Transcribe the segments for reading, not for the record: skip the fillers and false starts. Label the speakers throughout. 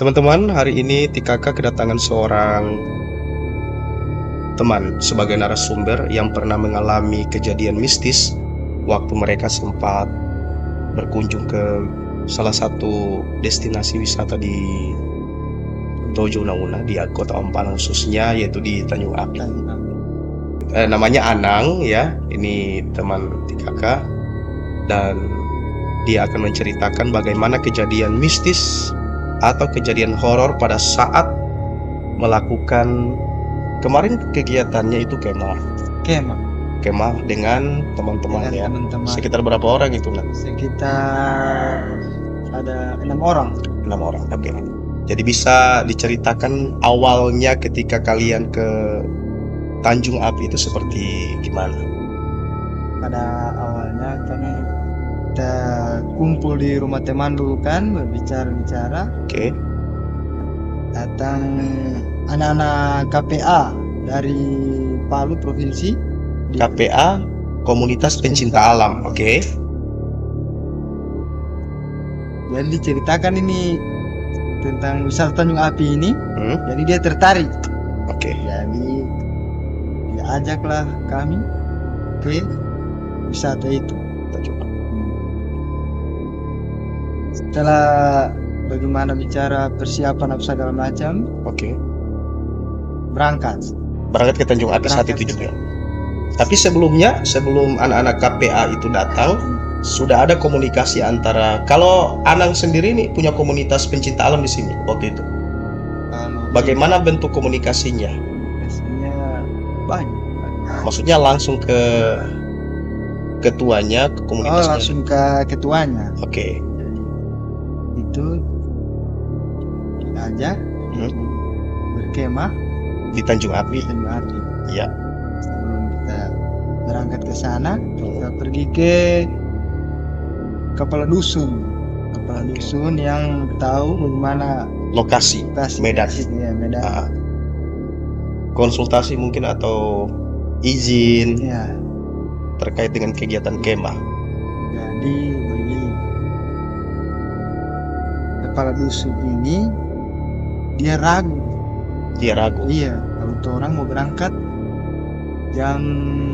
Speaker 1: Teman-teman, hari ini TKK kedatangan seorang teman sebagai narasumber yang pernah mengalami kejadian mistis waktu mereka sempat berkunjung ke salah satu destinasi wisata di Tojo Una di Kota Ampana khususnya, yaitu di Tanjung Api. Namanya Anang ya, ini teman TKK dan dia akan menceritakan bagaimana kejadian mistis atau kejadian horor pada saat melakukan kemarin kegiatannya itu kemah dengan teman-teman ya.
Speaker 2: Teman-teman.
Speaker 1: Sekitar berapa orang itu nak?
Speaker 2: Sekitar ada 6 orang.
Speaker 1: 6 orang. Oke. Jadi bisa diceritakan awalnya ketika kalian ke Tanjung Api itu seperti gimana?
Speaker 2: Pada awalnya kami kita kumpul di rumah teman dulu kan, berbicara-bicara.
Speaker 1: Oke.
Speaker 2: Datang anak-anak KPA dari Palu provinsi.
Speaker 1: KPA Komunitas Pencinta Alam. Oke.
Speaker 2: Jadi diceritakan ini tentang wisata Tanjung Api ini. Jadi dia tertarik.
Speaker 1: Oke.
Speaker 2: Jadi dia ajaklah kami ke wisata itu. Setelah bagaimana bicara persiapan apa segala macam,
Speaker 1: Oke.
Speaker 2: berangkat
Speaker 1: Berangkat ke Tanjung Api saat itu juga. Tapi sebelum anak-anak KPA itu datang, sudah ada komunikasi antara, kalau Anang sendiri nih punya komunitas pencinta alam di sini waktu itu. Bagaimana bentuk komunikasinya?
Speaker 2: Biasanya banyak.
Speaker 1: Maksudnya langsung ke ketuanya, ke komunitasnya.
Speaker 2: Langsung ke ketuanya.
Speaker 1: Oke.
Speaker 2: Jadi itu diajak berkemah
Speaker 1: Di Tanjung Api.
Speaker 2: Tanjung Api.
Speaker 1: Iya.
Speaker 2: Sebelum kita berangkat ke sana, kita pergi ke kepala dusun yang tahu bagaimana
Speaker 1: Lokasi Medan.
Speaker 2: Ya, Medan.
Speaker 1: Konsultasi mungkin atau izin
Speaker 2: Ya,
Speaker 1: terkait dengan kegiatan kemah.
Speaker 2: jadi begini, kepala dusun ini dia ragu. Iya, kalau orang mau berangkat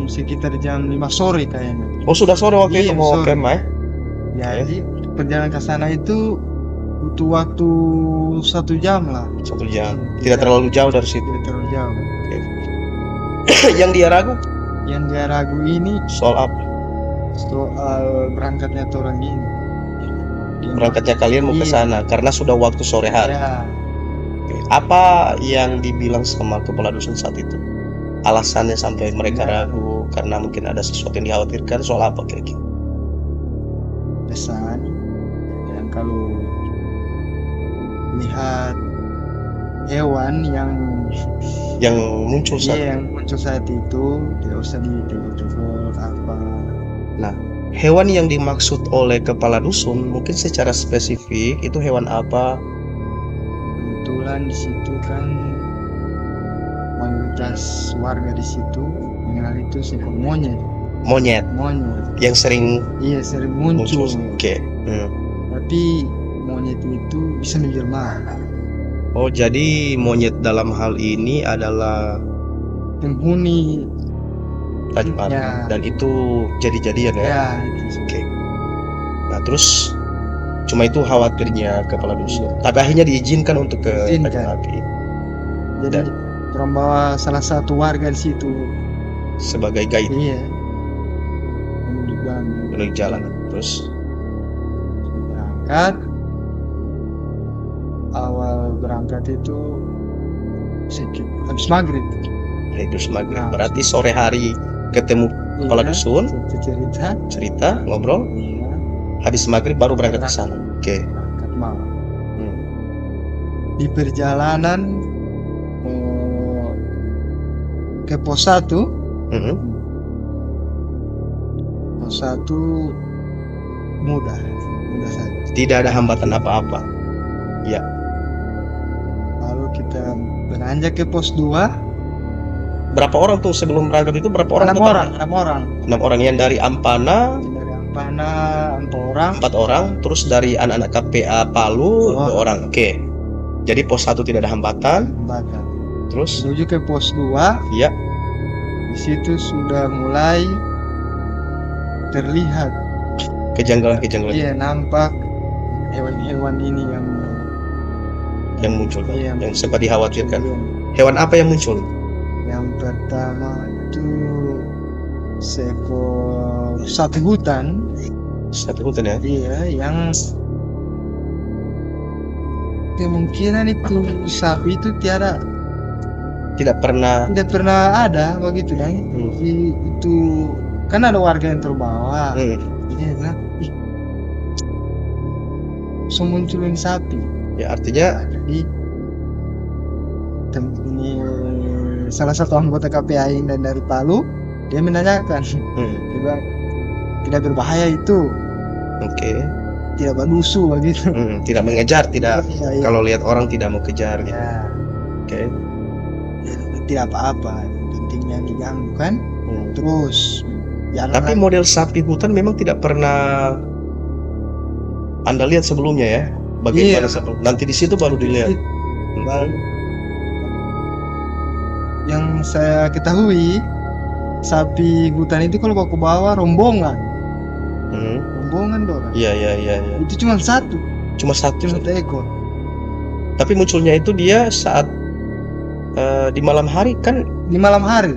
Speaker 2: sekitar jam 5 sore kayaknya.
Speaker 1: Oh, sudah sore waktu itu mau
Speaker 2: sore.
Speaker 1: kemah ya?
Speaker 2: Jadi perjalanan ke sana itu butuh waktu 1 jam lah.
Speaker 1: 1 jam. Tidak terlalu jauh dari situ.
Speaker 2: Tidak terlalu jauh.
Speaker 1: Oke. Yang dia ragu
Speaker 2: Yang dia ragu ini
Speaker 1: soal apa?
Speaker 2: soal berangkatnya orang ini.
Speaker 1: Berangkatnya kalian mau ke sana karena sudah waktu sore hari.
Speaker 2: Ya,
Speaker 1: Oke. Apa yang dibilang sama kepala dusun saat itu? Alasannya sampai mereka ragu karena mungkin ada sesuatu yang dikhawatirkan, soal apa kira-kira?
Speaker 2: pesan yang kalau lihat hewan
Speaker 1: Yang muncul saat
Speaker 2: yang muncul saat itu tidak usah ditegur apa.
Speaker 1: hewan yang dimaksud oleh kepala dusun mungkin secara spesifik itu hewan apa?
Speaker 2: Kebetulan di situ kan mayoritas warga di situ mengenal itu seekor monyet
Speaker 1: Monyet yang sering
Speaker 2: iya sering muncul.
Speaker 1: Oke.
Speaker 2: Tapi monyet itu bisa menjelma,
Speaker 1: Oh, jadi monyet dalam hal ini adalah
Speaker 2: penghuni
Speaker 1: Tanjung Api.
Speaker 2: Ya.
Speaker 1: Dan itu jadi-jadian ya?
Speaker 2: ya itu.
Speaker 1: Oke. Nah, terus cuma itu khawatirnya kepala dusun. Tapi akhirnya diizinkan untuk ke
Speaker 2: Diizinkan.
Speaker 1: Tanjung Api
Speaker 2: Jadi orang bawa salah satu warga di situ.
Speaker 1: sebagai guide
Speaker 2: Iya. Menuju
Speaker 1: menuju jalan. Terus
Speaker 2: berangkat. Awal berangkat itu habis maghrib.
Speaker 1: itu maghrib.
Speaker 2: Nah.
Speaker 1: Berarti sore hari ketemu kepala
Speaker 2: Iya,
Speaker 1: dusun, cerita, ngobrol,
Speaker 2: Iya,
Speaker 1: habis maghrib baru berangkat ke sana. Oke.
Speaker 2: berangkat malam.
Speaker 1: Hmm.
Speaker 2: Di perjalanan ke pos 1.
Speaker 1: Mhm.
Speaker 2: Pos 1 mudah saja.
Speaker 1: Tidak ada hambatan apa-apa.
Speaker 2: Lalu kita beranjak ke pos 2.
Speaker 1: Berapa orang tuh sebelum berangkat itu? Berapa orang?
Speaker 2: 6 orang.
Speaker 1: 6 orang yang dari Ampana.
Speaker 2: Dari Ampana 4 orang.
Speaker 1: 4 orang, terus dari anak-anak KPA Palu 2 orang. Oke. Jadi pos 1 tidak ada hambatan,
Speaker 2: Bakar.
Speaker 1: terus
Speaker 2: Menuju ke pos 2,
Speaker 1: ya
Speaker 2: di situ sudah mulai terlihat,
Speaker 1: kejanggalan-kejanggalan
Speaker 2: iya, nampak hewan-hewan ini
Speaker 1: yang muncul,
Speaker 2: iya,
Speaker 1: yang sempat dikhawatirkan.
Speaker 2: iya.
Speaker 1: Hewan apa yang muncul?
Speaker 2: Yang pertama itu seekor sapi hutan,
Speaker 1: Satu hutan ya?
Speaker 2: iya, yang kemungkinan itu sapi itu
Speaker 1: Tidak pernah.
Speaker 2: tidak pernah ada begitu kan. Itu kan ada warga yang terbawa. Jadi dia bilang, ih, so munculin sapi.
Speaker 1: Ya artinya
Speaker 2: Jadi ini salah satu anggota KPI dan dari Palu, dia menanyakan, dia bilang, tidak berbahaya itu,
Speaker 1: oke.
Speaker 2: tidak berdusu begitu.
Speaker 1: Tidak mengejar, tidak.
Speaker 2: Iya, iya.
Speaker 1: Kalau lihat orang tidak mau kejar gitu.
Speaker 2: Ya,
Speaker 1: Oke.
Speaker 2: tidak apa-apa, pentingnya diganggu kan. Terus jalan
Speaker 1: Tapi
Speaker 2: lagi.
Speaker 1: model sapi hutan memang tidak pernah Anda lihat sebelumnya ya? Bagaimana
Speaker 2: Iya.
Speaker 1: sebelum? Nanti di situ baru dilihat.
Speaker 2: Yang saya ketahui, sapi hutan itu kalau baku bawa rombongan dorang.
Speaker 1: Iya.
Speaker 2: Itu cuma satu
Speaker 1: Cuma satu.
Speaker 2: ekor.
Speaker 1: Tapi munculnya itu dia saat di malam hari kan?
Speaker 2: Di malam hari.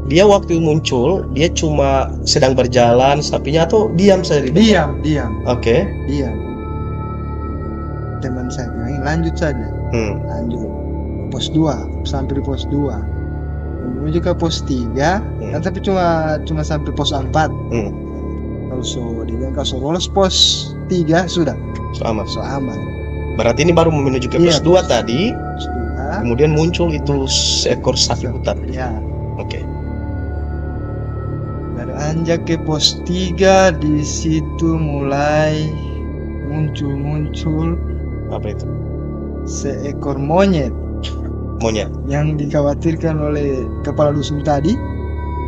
Speaker 1: Dia waktu muncul dia cuma sedang berjalan sapinya atau diam saja di
Speaker 2: Diam.
Speaker 1: Oke.
Speaker 2: Diam. Teman saya bilang, lanjut saja. Lanjut. Pos 2, sampai di pos 2. Menuju ke pos 3, tapi cuma sampai pos 4. Kalau so lolos pos 3 sudah.
Speaker 1: So aman. Berarti ini baru menuju ke pos 2 tadi.
Speaker 2: Pos 2.
Speaker 1: Kemudian muncul itu seekor sapi hutan.
Speaker 2: Ya.
Speaker 1: Oke.
Speaker 2: Baru anjak ke pos 3, di situ mulai muncul
Speaker 1: Apa itu?
Speaker 2: seekor monyet
Speaker 1: Monyet.
Speaker 2: yang dikhawatirkan oleh kepala dusun tadi.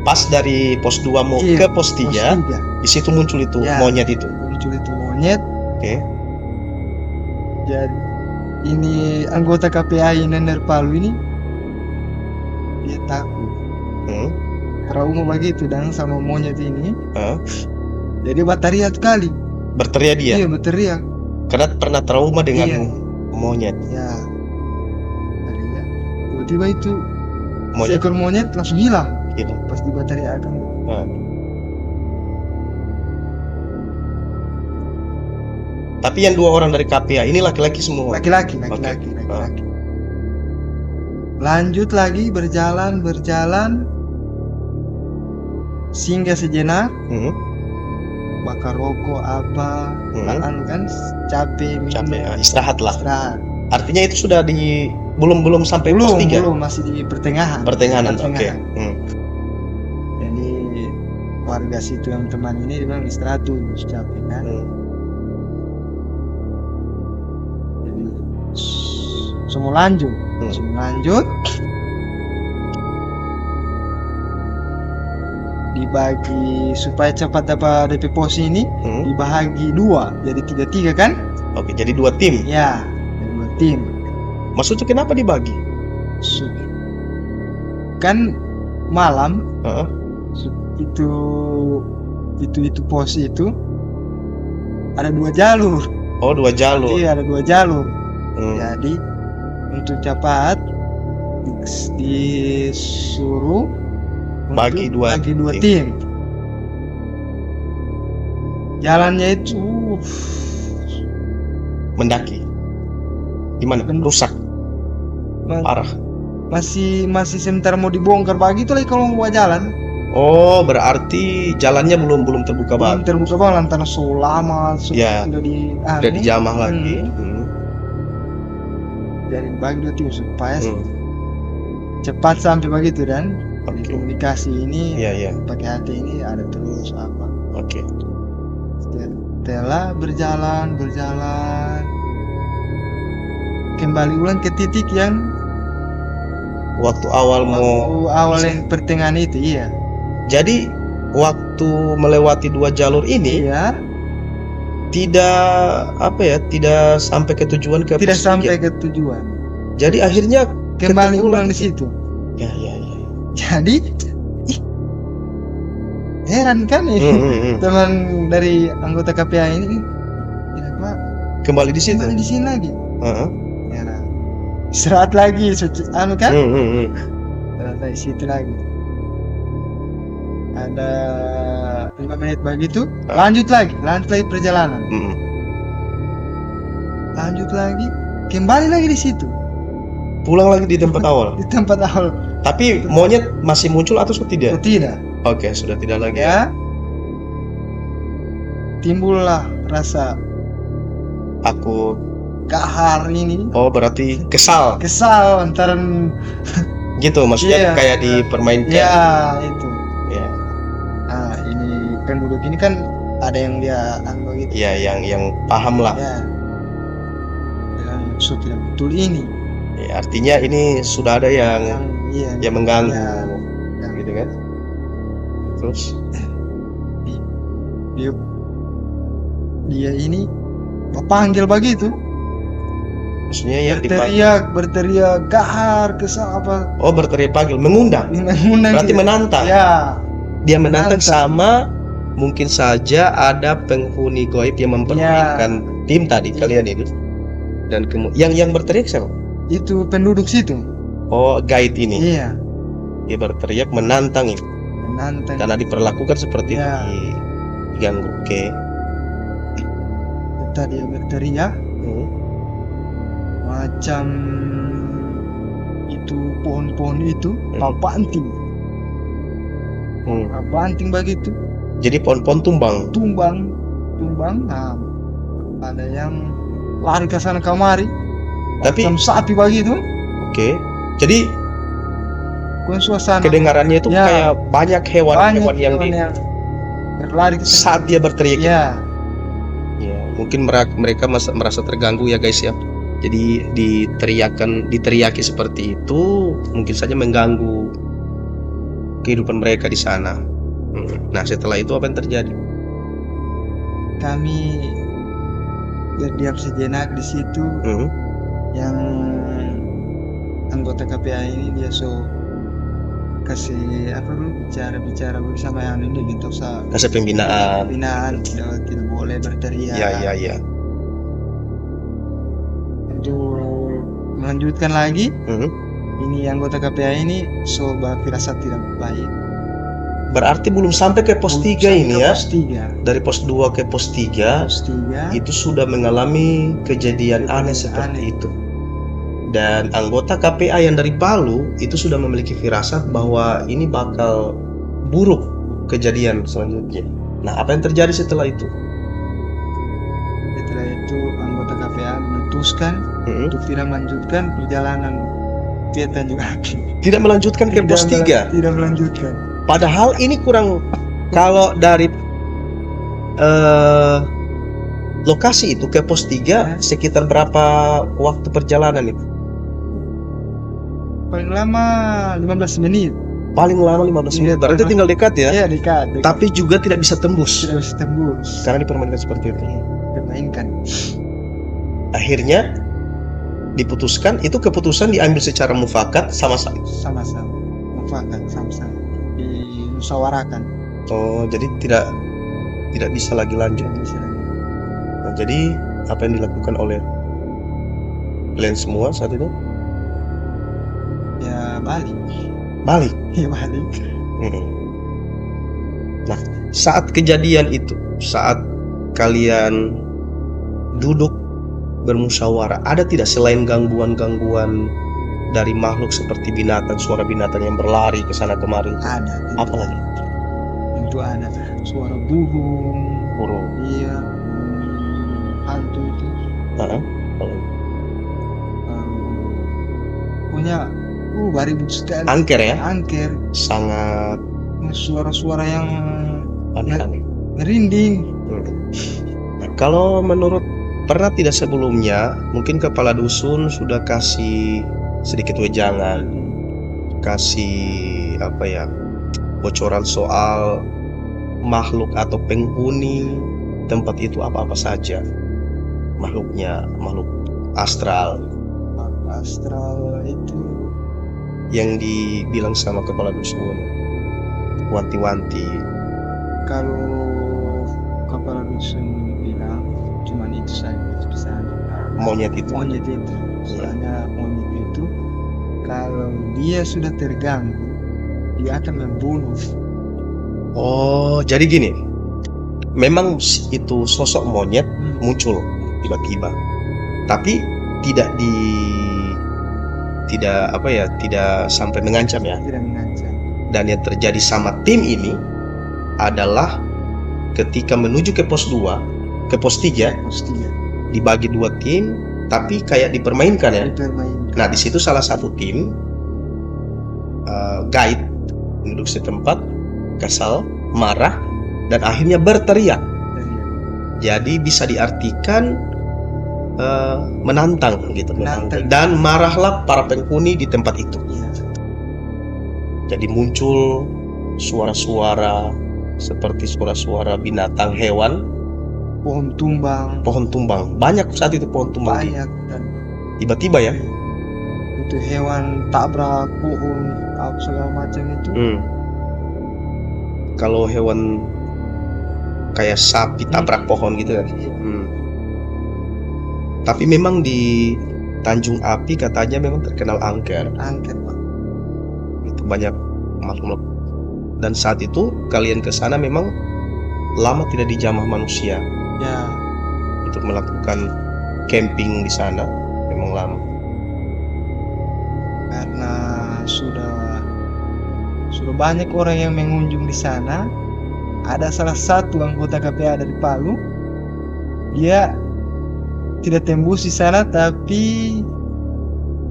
Speaker 1: Pas dari pos 2 mau
Speaker 2: Iya,
Speaker 1: ke pos 3,
Speaker 2: Pos 3
Speaker 1: di situ muncul itu
Speaker 2: Ya.
Speaker 1: monyet itu.
Speaker 2: muncul itu monyet.
Speaker 1: Oke.
Speaker 2: Jadi ini anggota KPI Nender Palu ini, dia takut trauma begitu dan sama monyet ini. Jadi berteriak sekali.
Speaker 1: Berteriak dia.
Speaker 2: Iya, berteriak.
Speaker 1: Karena pernah trauma dengan
Speaker 2: Iya.
Speaker 1: monyet.
Speaker 2: Ya. Teriak. Tiba-tiba itu
Speaker 1: Monyet
Speaker 2: seekor monyet langsung hilang
Speaker 1: gitu.
Speaker 2: pas dibateriakan.
Speaker 1: Tapi yang 2 orang dari KPA ini laki-laki semua.
Speaker 2: Laki-laki.
Speaker 1: Oke.
Speaker 2: Lanjut lagi berjalan singgah sejenak, bakar rokok apa, kan capek minum.
Speaker 1: Istirahat lah.
Speaker 2: Istirahat.
Speaker 1: Artinya itu sudah belum sampai pos 3.
Speaker 2: Belum, masih di pertengahan.
Speaker 1: Pertengahan. Oke.
Speaker 2: Jadi warga situ yang teman ini dia bilang istirahat tuh, capek kan. Jadi semua lanjut. Dibagi supaya cepat dapat DP pos ini, dibagi 2, jadi 3-3 kan?
Speaker 1: Oke, jadi 2 tim.
Speaker 2: Ya, 2 tim.
Speaker 1: Maksudnya kenapa dibagi?
Speaker 2: Kan malam
Speaker 1: Heeh.
Speaker 2: itu pos itu ada 2 jalur.
Speaker 1: Oh, 2 jalur.
Speaker 2: Iya, ada 2 jalur. Jadi untuk cepat disuruh
Speaker 1: bagi dua
Speaker 2: tim. Jalannya itu
Speaker 1: mendaki. Gimana? Rusak. Parah.
Speaker 2: Masih sementara mau dibongkar begitu lagi kalau mau jalan.
Speaker 1: Oh, berarti jalannya belum terbuka
Speaker 2: Belum
Speaker 1: banget.
Speaker 2: terbuka banget lantaran so lama
Speaker 1: Ya,
Speaker 2: sudah
Speaker 1: udah dijamah lagi.
Speaker 2: Jadi bagi 2 tim supaya cepat sampai begitu dan komunikasi ini pakai hati ini ada terus apa.
Speaker 1: Oke.
Speaker 2: Setelah berjalan kembali ulang ke titik yang
Speaker 1: waktu awal
Speaker 2: yang pertengahan itu. Iya.
Speaker 1: Jadi waktu melewati 2 jalur ini, tidak sampai ke tujuan ke
Speaker 2: Tidak
Speaker 1: pos
Speaker 2: sampai
Speaker 1: 3.
Speaker 2: ke tujuan.
Speaker 1: Jadi akhirnya
Speaker 2: Kembali
Speaker 1: ketemu
Speaker 2: ulang
Speaker 1: lagi.
Speaker 2: di situ.
Speaker 1: Ya.
Speaker 2: Jadi heran kan teman dari anggota KPA ini, kenapa
Speaker 1: Kembali di situ.
Speaker 2: kembali di sini lagi?
Speaker 1: Heeh.
Speaker 2: Ya, istirahat lagi, kan? Istirahat di situ lagi. Ada 5 menit begitu, lanjut lagi perjalanan. Lanjut lagi, kembali lagi di situ.
Speaker 1: Pulang lagi di tempat awal.
Speaker 2: Di tempat awal.
Speaker 1: Tapi monyet masih muncul atau tidak?
Speaker 2: Tidak.
Speaker 1: Oke, sudah tidak lagi.
Speaker 2: Ya. Timbullah rasa
Speaker 1: aku
Speaker 2: gahar ini.
Speaker 1: Oh, berarti kesal.
Speaker 2: Kesal antaran
Speaker 1: gitu maksudnya. Kayak dipermainkan.
Speaker 2: Ya, itu.
Speaker 1: Ya.
Speaker 2: Nah, ini penduduk ini kan ada yang dia anggap gitu.
Speaker 1: Ya, yang paham lah.
Speaker 2: Ya. So tidak betul ini.
Speaker 1: Ya, artinya ini sudah ada yang mengganggu.
Speaker 2: Ya.
Speaker 1: Gitu kan. Terus dia ini panggil begitu. Maksudnya ya berteriak gahar, kesal apa? Oh, berteriak panggil, mengundang. Berarti
Speaker 2: gitu.
Speaker 1: Menantang.
Speaker 2: Ya.
Speaker 1: Dia menantang sama mungkin saja ada penghuni goib yang mempermainkan tim tadi kalian itu. Dan yang berteriak siapa? Itu penduduk situ. Oh, guide ini. Iya. Dia berteriak menantang itu. Menantang. Karena diperlakukan seperti diganggu. Oke. Kita dia berteriak. Macam itu pohon-pohon itu banting. Banting begitu. Jadi pohon-pohon tumbang. Nah, ada yang lari ke sana kemari. Tapi macam sapi begitu. Oke. Jadi suasana kedengarannya itu kayak banyak hewan-hewan yang berlari ke sana saat dia berteriak. Ya, mungkin mereka merasa terganggu ya guys ya. Jadi diteriaki seperti itu mungkin saja mengganggu kehidupan mereka di sana. Nah, setelah itu apa yang terjadi? Kami berdiam sejenak di situ. Yang anggota KPA ini dia kasih bicara bersama yang ini gitu, kasih pembinaan tidak boleh berteriak. Ya. Untuk melanjutkan lagi, ini anggota KPA ini firasat tidak baik. Berarti belum sampai ke pos 3 ini ya. Dari pos 2 ke pos 3 itu sudah mengalami kejadian aneh seperti itu. Dan anggota KPA yang dari Palu itu sudah memiliki firasat bahwa ini bakal buruk kejadian selanjutnya. Nah, apa yang terjadi setelah itu? Setelah itu anggota KPA memutuskan untuk tidak melanjutkan perjalanan ke Tanjung Aki. Tidak melanjutkan ke pos 3? Tidak melanjutkan. Padahal ini kurang, kalau dari lokasi itu ke pos 3 sekitar berapa waktu perjalanan itu? Paling lama 15 menit. Paling lama 15 menit. Berarti tinggal dekat ya? Iya, dekat. Tapi juga tidak bisa tembus. Tidak bisa tembus. Karena dipermainkan seperti itu. Dipermainkan. Akhirnya diputuskan, itu keputusan diambil secara mufakat sama-sama. Sama-sama. Mufakat sama-sama. Dimusyawarahkan. Oh, jadi tidak bisa lagi lanjut. Nah, jadi apa yang dilakukan oleh kalian semua saat itu? Ya, balik. Ya, balik. Nah, saat kejadian itu, saat kalian duduk bermusyawarah, ada tidak selain gangguan-gangguan dari makhluk seperti binatang, suara binatang yang berlari ke sana kemari? Ada. Apa lagi? Itu ada suara burung. Iya. Hantu itu. Punya baribu sekali. Angker ya? Angker. Sangat. Suara-suara yang aneh-aneh. Merinding. Nah, kalau menurut, pernah tidak sebelumnya mungkin kepala dusun sudah kasih sedikit wejangan, kasih bocoran soal makhluk atau penghuni tempat itu apa-apa saja makhluknya, makhluk astral
Speaker 2: Astral itu
Speaker 1: yang dibilang sama kepala dusun, wanti-wanti.
Speaker 2: kalau kepala dusun bilang cuman itu saja pesannya.
Speaker 1: Monyet itu.
Speaker 2: Monyet itu, soalnya monyet itu kalau dia sudah terganggu dia akan membunuh.
Speaker 1: Oh, jadi gini, memang itu sosok monyet muncul tiba-tiba, tapi tidak sampai mengancam ya.
Speaker 2: Tidak mengancam.
Speaker 1: Dan yang terjadi sama tim ini adalah ketika menuju ke pos 2, ke pos 3, dibagi 2 tim, tapi kayak dipermainkan ya. Nah, di situ salah satu tim guide penduduk setempat kesal, marah, dan akhirnya berteriak. Jadi bisa diartikan menantang gitu, dan marahlah para penghuni di tempat itu. Jadi muncul suara-suara seperti suara-suara binatang, hewan,
Speaker 2: pohon tumbang.
Speaker 1: Banyak saat itu pohon tumbang.
Speaker 2: Banyak, dan
Speaker 1: tiba-tiba ya.
Speaker 2: Itu hewan tabrak pohon, apa segala macam itu.
Speaker 1: Kalau hewan kayak sapi tabrak pohon gitu kan. Tapi memang di Tanjung Api katanya memang terkenal angker.
Speaker 2: Angker, Pak.
Speaker 1: Itu banyak makhluk. Dan saat itu kalian ke sana memang lama tidak dijamah manusia.
Speaker 2: Ya.
Speaker 1: Untuk melakukan camping di sana memang lama.
Speaker 2: Karena sudah banyak orang yang mengunjung di sana. Ada salah satu anggota KPA dari Palu, dia tidak tembus di sana, tapi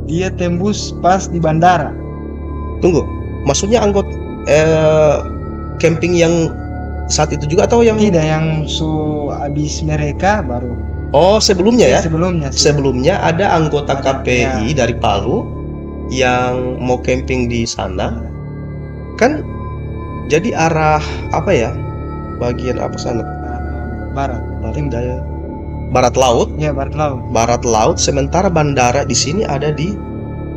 Speaker 2: dia tembus pas di bandara.
Speaker 1: Tunggu, maksudnya anggota camping yang saat itu juga atau yang
Speaker 2: tidak, yang habis mereka baru.
Speaker 1: Oh, sebelumnya ya?
Speaker 2: Sebelumnya
Speaker 1: ada anggota KPI dari Palu yang mau camping di sana. Kan jadi arah apa ya? Bagian apa sana?
Speaker 2: Barat daya.
Speaker 1: Barat laut.
Speaker 2: Ya, barat laut.
Speaker 1: Barat laut, sementara bandara di sini ada di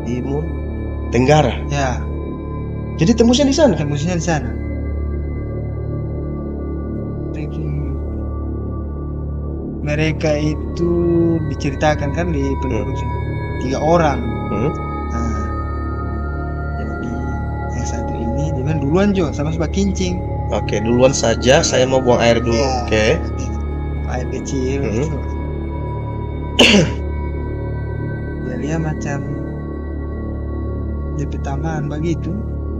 Speaker 1: timur tenggara.
Speaker 2: Ya.
Speaker 1: Jadi tembusnya di sana.
Speaker 2: Mereka itu diceritakan kan di penduduk 3 orang. Nah, jadi yang satu ini dia bilang duluan Jo, sama sebab kincing.
Speaker 1: Oke, duluan saja, saya mau buang air dulu.
Speaker 2: Ya.
Speaker 1: Oke.
Speaker 2: Air kecil. Dia macam di taman begitu.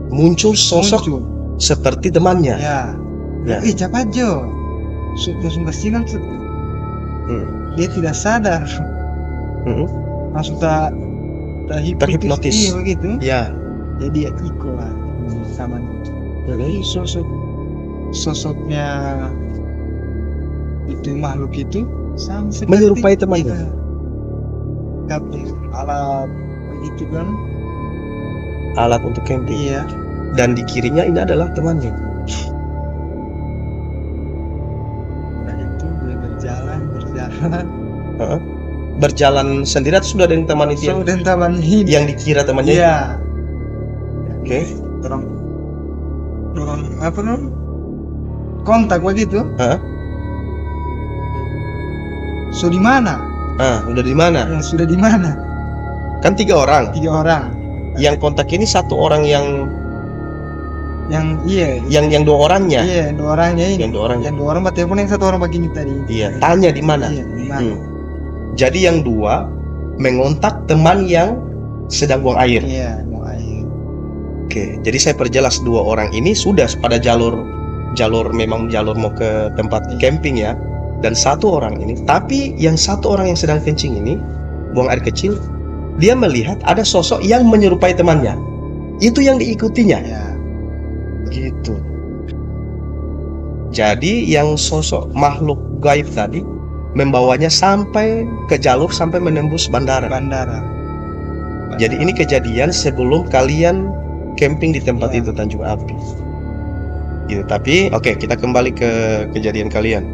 Speaker 1: Muncul sosok seperti temannya.
Speaker 2: Ya. Cepat Jo. Langsung kasihan. Dia tidak sadar. Langsung terhipnotis begitu.
Speaker 1: Ya.
Speaker 2: Jadi ikut lah sama sosoknya itu, makhluk itu sama
Speaker 1: menyerupai temannya.
Speaker 2: Alat begitu kan.
Speaker 1: Alat untuk camping.
Speaker 2: Iya.
Speaker 1: Dan di kirinya ini adalah temannya.
Speaker 2: Dan itu dia berjalan.
Speaker 1: Berjalan sendiri atau sudah ada yang teman itu?
Speaker 2: Sudah temannya ini.
Speaker 1: Yang dikira temannya.
Speaker 2: Iya.
Speaker 1: Oke.
Speaker 2: Dorong apa namanya? Kontak begitu. So di mana?
Speaker 1: Udah di mana?
Speaker 2: Yang sudah di mana?
Speaker 1: Kan 3 orang.
Speaker 2: 3 orang.
Speaker 1: Yang kontak ini 1 orang yang
Speaker 2: iya.
Speaker 1: Yang 2 orangnya.
Speaker 2: Iya, 2 orangnya ini.
Speaker 1: Yang 2 orang.
Speaker 2: Yang 2 orang telepon, yang 1 orang begini tadi.
Speaker 1: Iya, tanya di mana?
Speaker 2: Iya, di mana?
Speaker 1: Jadi yang 2 mengontak teman yang sedang buang air.
Speaker 2: Iya, buang air.
Speaker 1: Oke, jadi saya perjelas 2 orang ini sudah pada jalur memang jalur mau ke tempat camping ya. Dan 1 orang ini, tapi yang 1 orang yang sedang kencing ini buang air kecil, dia melihat ada sosok yang menyerupai temannya. Itu yang diikutinya.
Speaker 2: Ya.
Speaker 1: Gitu. Jadi yang sosok makhluk gaib tadi membawanya sampai ke jalur, sampai menembus bandara. Jadi ini kejadian sebelum kalian camping di tempat itu, Tanjung Api. Gitu. Tapi oke, kita kembali ke kejadian kalian.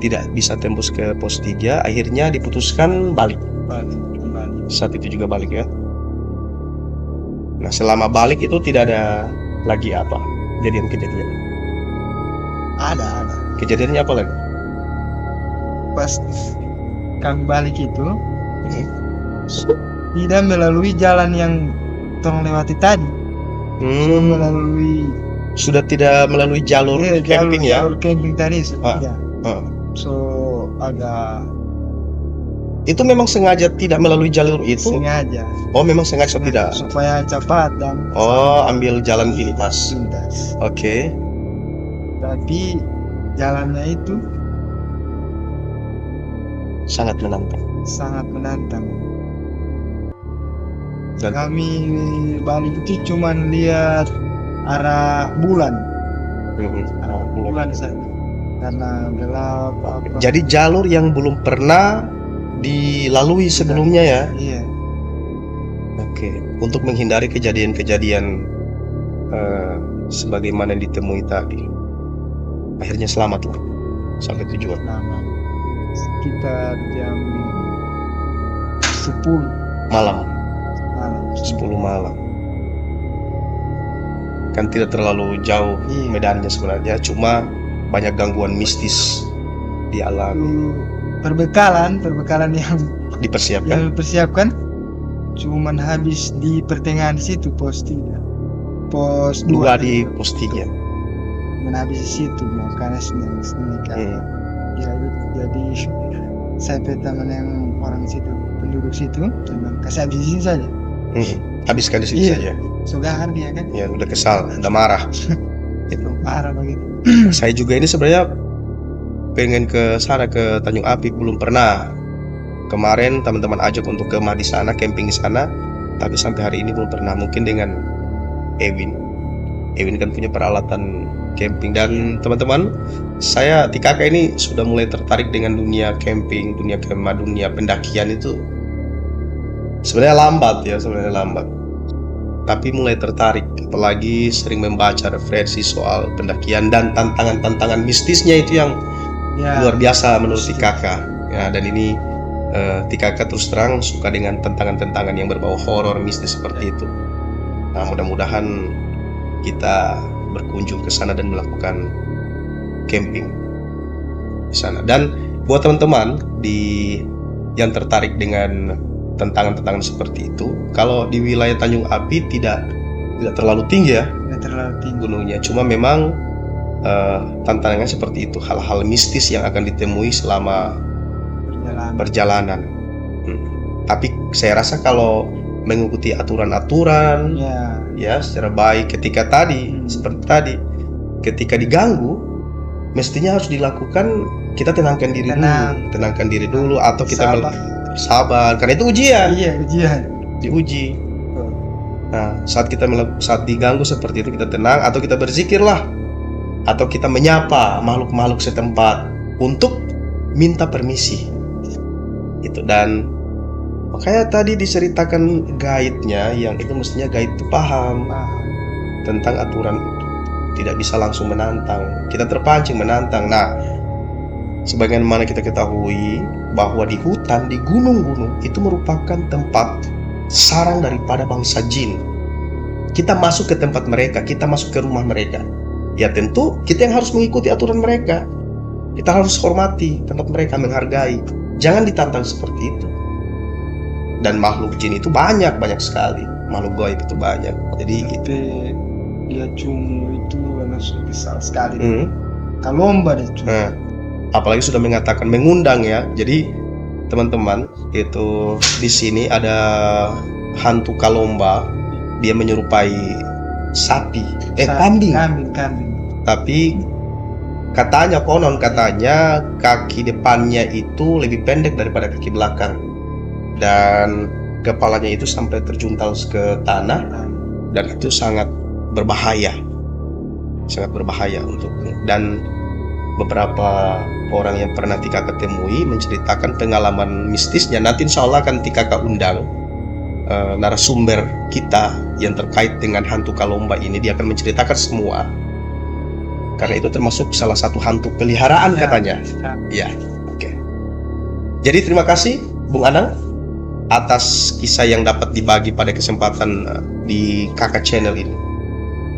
Speaker 1: tidak bisa tembus ke pos 3, akhirnya diputuskan balik.
Speaker 2: Kembali.
Speaker 1: Saat itu juga balik ya. Nah, selama balik itu tidak ada lagi apa kejadian-kejadian.
Speaker 2: Ada.
Speaker 1: Kejadiannya apa lagi?
Speaker 2: Pas kami balik itu tidak melalui jalan yang tolong lewati tadi. Melalui
Speaker 1: Sudah tidak melalui jalur camping ya?
Speaker 2: Jalur camping tadi sudah.
Speaker 1: Ah.
Speaker 2: So agak
Speaker 1: Itu memang sengaja tidak melalui jalur itu?
Speaker 2: sengaja.
Speaker 1: Oh, memang sengaja tidak?
Speaker 2: Supaya cepat dan
Speaker 1: Oh, ambil jalan pintas.
Speaker 2: lintas.
Speaker 1: Oke.
Speaker 2: Tapi jalannya itu
Speaker 1: Sangat menantang.
Speaker 2: sangat menantang.
Speaker 1: Dan
Speaker 2: Kami balik itu cuman lihat arah bulan saja karena gelap apa.
Speaker 1: Jadi jalur yang belum pernah dilalui sebelumnya ya?
Speaker 2: Iya.
Speaker 1: Oke. Untuk menghindari kejadian-kejadian sebagaimana yang ditemui tadi. Akhirnya selamat lah sampai tujuan.
Speaker 2: Lama. Sekitar jam 10
Speaker 1: Malam.
Speaker 2: malam.
Speaker 1: 10 malam. Kan tidak terlalu jauh
Speaker 2: Iya.
Speaker 1: medannya sebenarnya, cuma banyak gangguan mistis di alam
Speaker 2: Perbekalan yang
Speaker 1: dipersiapkan.
Speaker 2: dipersiapkan cuman habis di pertengahan situ pos 3. Pos 2
Speaker 1: Dua di pos 3.
Speaker 2: habis di situ makanya sini kan. Ya, jadi saya teman yang orang situ, penduduk situ, memang kasih habisin saja.
Speaker 1: Habiskan di situ
Speaker 2: Iya.
Speaker 1: saja.
Speaker 2: Sudah dia kan?
Speaker 1: Ya udah kesal, udah marah. Itu.
Speaker 2: Parah begitu.
Speaker 1: Saya juga ini sebenarnya pengen ke sana, ke Tanjung Api, belum pernah. Kemarin teman-teman ajak untuk ke di sana, camping di sana, tapi sampai hari ini belum pernah. Mungkin dengan Ewin kan punya peralatan camping. Dan teman-teman, saya di kakak ini sudah mulai tertarik dengan dunia camping, dunia kemah, dunia pendakian itu sebenarnya lambat, tapi mulai tertarik, apalagi sering membaca referensi soal pendakian dan tantangan-tantangan mistisnya itu yang luar biasa menurut kakak ya. Dan ini kakak terus terang suka dengan tantangan-tantangan yang berbau horor mistis seperti itu. Nah, mudah-mudahan kita berkunjung ke sana dan melakukan camping di sana. Dan buat teman-teman yang tertarik dengan tantangan-tantangan seperti itu, kalau di wilayah Tanjung Api tidak terlalu tinggi ya,
Speaker 2: Tidak terlalu tinggi
Speaker 1: gunungnya, cuma memang tantangannya seperti itu, hal-hal mistis yang akan ditemui selama perjalanan. Tapi saya rasa kalau mengikuti aturan-aturan ya secara baik, ketika seperti tadi, ketika diganggu mestinya harus dilakukan, kita tenangkan diri dulu, atau kita sabar, karena itu ujian.
Speaker 2: Iya, ujian.
Speaker 1: Diuji. Nah, saat diganggu seperti itu, kita tenang, atau kita berzikirlah, atau kita menyapa makhluk-makhluk setempat untuk minta permisi. Itu. Dan makanya tadi diceritakan guide-nya, yang itu mestinya guide itu paham tentang aturan itu. Tidak bisa langsung menantang. Kita terpancing menantang. Nah, sebagaimana kita ketahui bahwa di hutan, di gunung-gunung itu merupakan tempat sarang daripada bangsa jin. Kita masuk ke tempat mereka, kita masuk ke rumah mereka. Ya tentu kita yang harus mengikuti aturan mereka. Kita harus hormati tempat mereka, menghargai. Jangan ditantang seperti itu. Dan makhluk jin itu banyak sekali. Makhluk gaib itu banyak. Jadi
Speaker 2: dia cuma itu langsung besar sekali. Kalomba dia cuma.
Speaker 1: Apalagi sudah mengatakan mengundang ya. Jadi teman-teman, itu di sini ada hantu Kalomba. Dia menyerupai kambing. Tapi konon katanya kaki depannya itu lebih pendek daripada kaki belakang, dan kepalanya itu sampai terjuntal ke tanah, dan itu sangat berbahaya untuknya. Dan beberapa orang yang pernah Tika ketemui menceritakan pengalaman mistisnya. Nanti insya Allah akan Tika undang narasumber kita yang terkait dengan hantu Kalomba ini. Dia akan menceritakan semua karena itu termasuk salah satu hantu peliharaan katanya. Ya, oke. Jadi terima kasih Bung Anang atas kisah yang dapat dibagi pada kesempatan di Kakak Channel ini.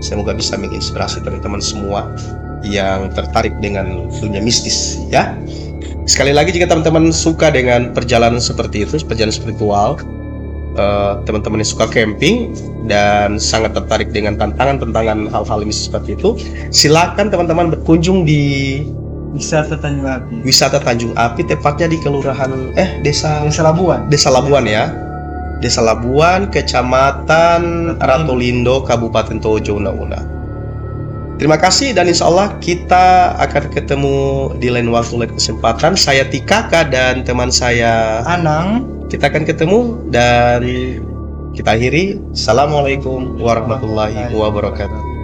Speaker 1: Semoga bisa menginspirasi teman-teman semua yang tertarik dengan dunia mistis ya. Sekali lagi, jika teman-teman suka dengan perjalanan seperti itu, perjalanan spiritual, teman-teman yang suka camping dan sangat tertarik dengan tantangan-tantangan hal-hal mistis seperti itu, silakan teman-teman berkunjung di
Speaker 2: Wisata Tanjung Api.
Speaker 1: Wisata Tanjung Api, tepatnya di kelurahan Desa
Speaker 2: Labuan.
Speaker 1: Desa Labuan ya. Desa Labuan, Kecamatan Ratolindo, Kabupaten Tojo Una. Terima kasih, dan insya Allah kita akan ketemu di lain waktu, lain kesempatan. Saya Tikaka dan teman saya
Speaker 2: Anang.
Speaker 1: Kita akan ketemu dan kita akhiri. Assalamualaikum warahmatullahi wabarakatuh.